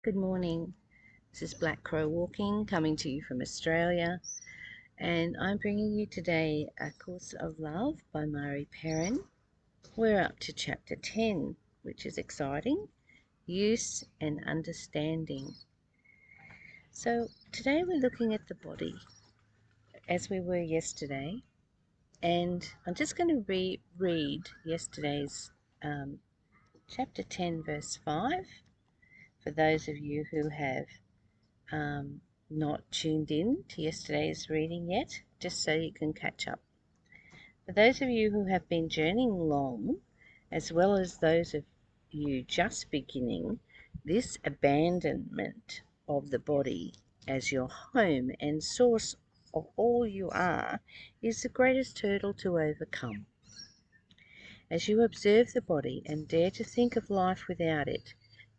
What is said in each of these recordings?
Good morning. This is Black Crow Walking, coming to you from Australia, and I'm bringing you today A Course of Love by Mari Perron. We're up to chapter 10, which is exciting, use and understanding. So today we're looking at the body as we were yesterday, and I'm just going to reread yesterday's chapter 10 verse 5 for those of you who have not tuned in to yesterday's reading yet, just so you can catch up. For those of you who have been journeying long, as well as those of you just beginning, this abandonment of the body as your home and source of all you are is the greatest hurdle to overcome. As you observe the body and dare to think of life without it,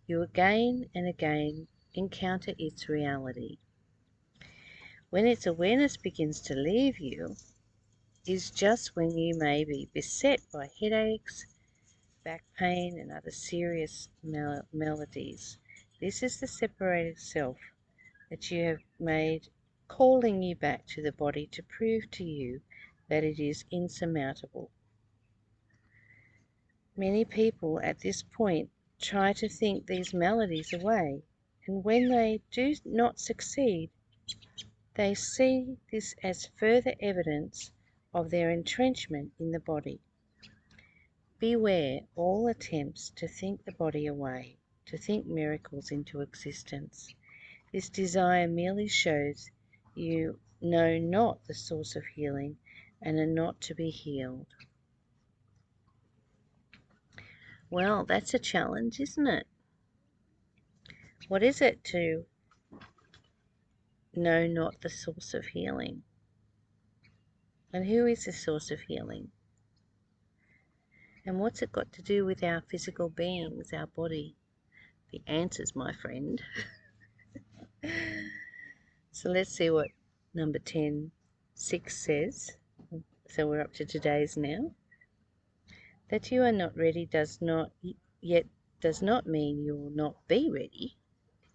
you again and again encounter its reality. When its awareness begins to leave you is just when you may be beset by headaches, back pain, and other serious maladies. This is the separated self that you have made, calling you back to the body to prove to you that it is insurmountable. Many people at this point try to think these maladies away, and when they do not succeed, they see this as further evidence of their entrenchment in the body. Beware all attempts to think the body away, to think miracles into existence. This desire merely shows you know not the source of healing and are not to be healed. Well, that's a challenge, isn't it? What is it to know not the source of healing? And who is the source of healing? And what's it got to do with our physical beings, our body? The answers, my friend. So let's see what number 10:6 says. So we're up to today's now. That you are not ready does not mean you will not be ready,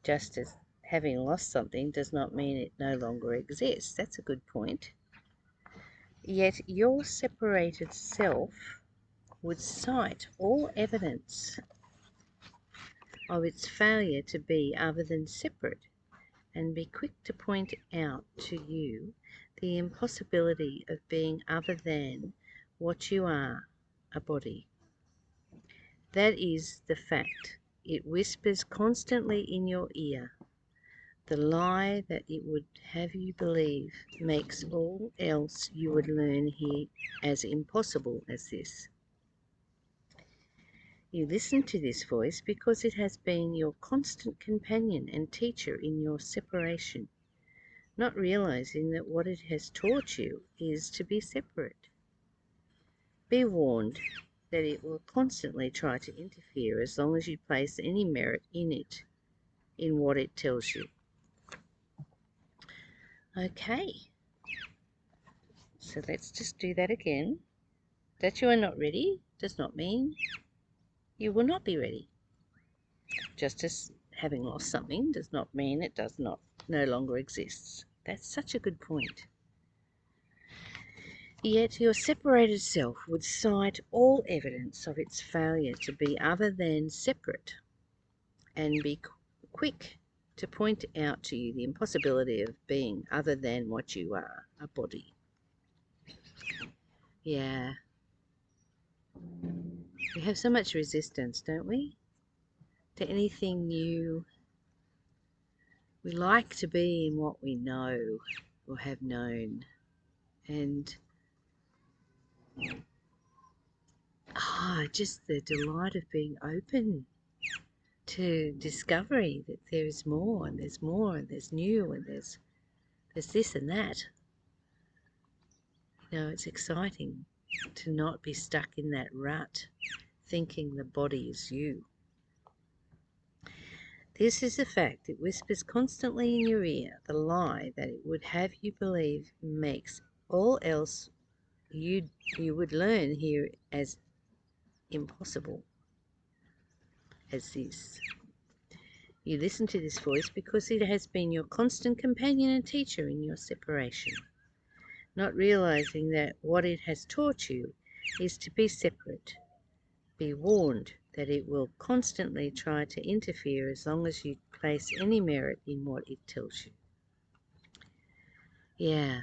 just as having lost something does not mean it no longer exists. That's a good point. Yet your separated self would cite all evidence of its failure to be other than separate, and be quick to point out to you the impossibility of being other than what you are, a body. That is the fact. It whispers constantly in your ear. The lie that it would have you believe makes all else you would learn here as impossible as this. You listen to this voice because it has been your constant companion and teacher in your separation, not realizing that what it has taught you is to be separate. Be warned that it will constantly try to interfere as long as you place any merit in it, in what it tells you. Okay, so let's just do that again. That you are not ready does not mean you will not be ready. Just as having lost something does not mean it no longer exists. That's such a good point. Yet your separated self would cite all evidence of its failure to be other than separate, and be quick to point out to you the impossibility of being other than what you are, a body. Yeah. We have so much resistance, don't we? To anything new. We like to be in what we know or have known. And just the delight of being open to discovery that there is more and there's more and there's new and there's this and that. You know, it's exciting to not be stuck in that rut thinking the body is you. This is a fact. It whispers constantly in your ear the lie that it would have you believe makes all else you would learn here as impossible as this. You listen to this voice because it has been your constant companion and teacher in your separation, not realizing that what it has taught you is to be separate. Be warned that it will constantly try to interfere as long as you place any merit in what it tells you. Yeah,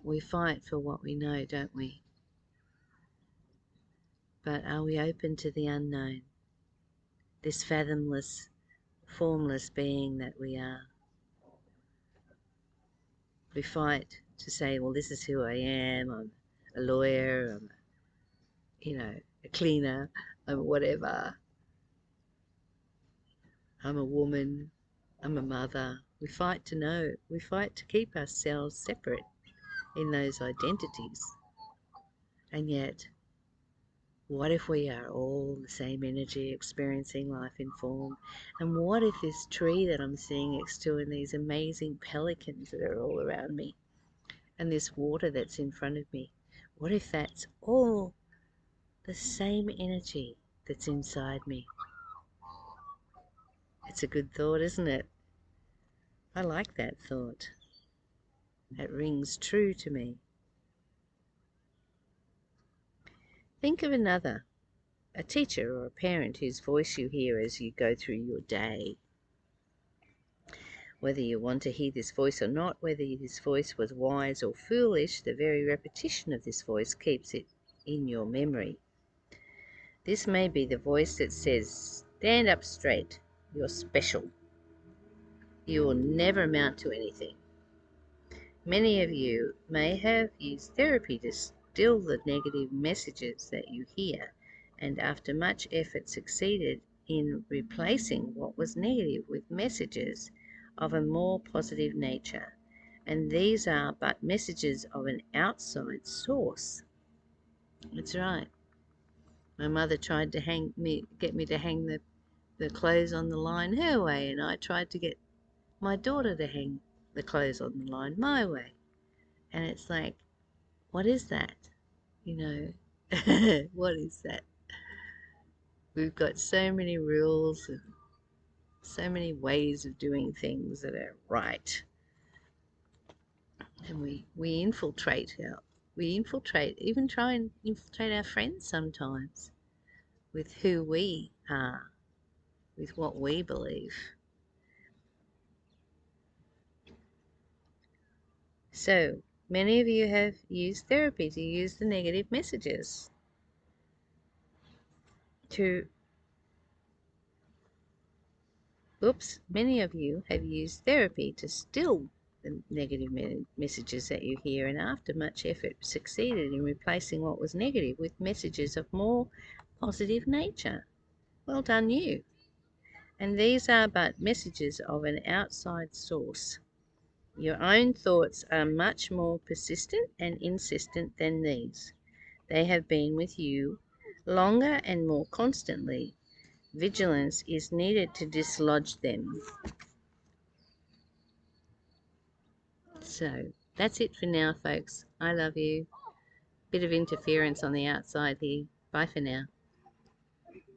we fight for what we know, don't we? But are we open to the unknown? This fathomless, formless being that we are. We fight to say, well, this is who I am. I'm a lawyer. I'm, a cleaner. I'm whatever. I'm a woman. I'm a mother. We fight to know. We fight to keep ourselves separate in those identities. And yet, what if we are all the same energy experiencing life in form? And what if this tree that I'm seeing next to and these amazing pelicans that are all around me and this water that's in front of me, what if that's all the same energy that's inside me? It's a good thought, isn't it? I like that thought. It rings true to me. Think of another, a teacher or a parent whose voice you hear as you go through your day. Whether you want to hear this voice or not, whether this voice was wise or foolish, the very repetition of this voice keeps it in your memory. This may be the voice that says, stand up straight, you're special. You will never amount to anything. Many of you may have used therapy to still the negative messages that you hear, and after much effort succeeded in replacing what was negative with messages of a more positive nature. And these are but messages of an outside source. That's right. My mother tried to get me to hang the clothes on the line her way, and I tried to get my daughter to hang the clothes on the line my way. And it's like, what is that? What is that? We've got so many rules and so many ways of doing things that are right. And we even try and infiltrate our friends sometimes with who we are, with what we believe. So many of you have used therapy to use the negative messages many of you have used therapy to still the negative messages that you hear, and after much effort succeeded in replacing what was negative with messages of more positive nature. Well done you. And these are but messages of an outside source. Your own thoughts are much more persistent and insistent than these. They have been with you longer and more constantly. Vigilance is needed to dislodge them. So that's it for now, folks. I love you. Bit of interference on the outside here. Bye for now.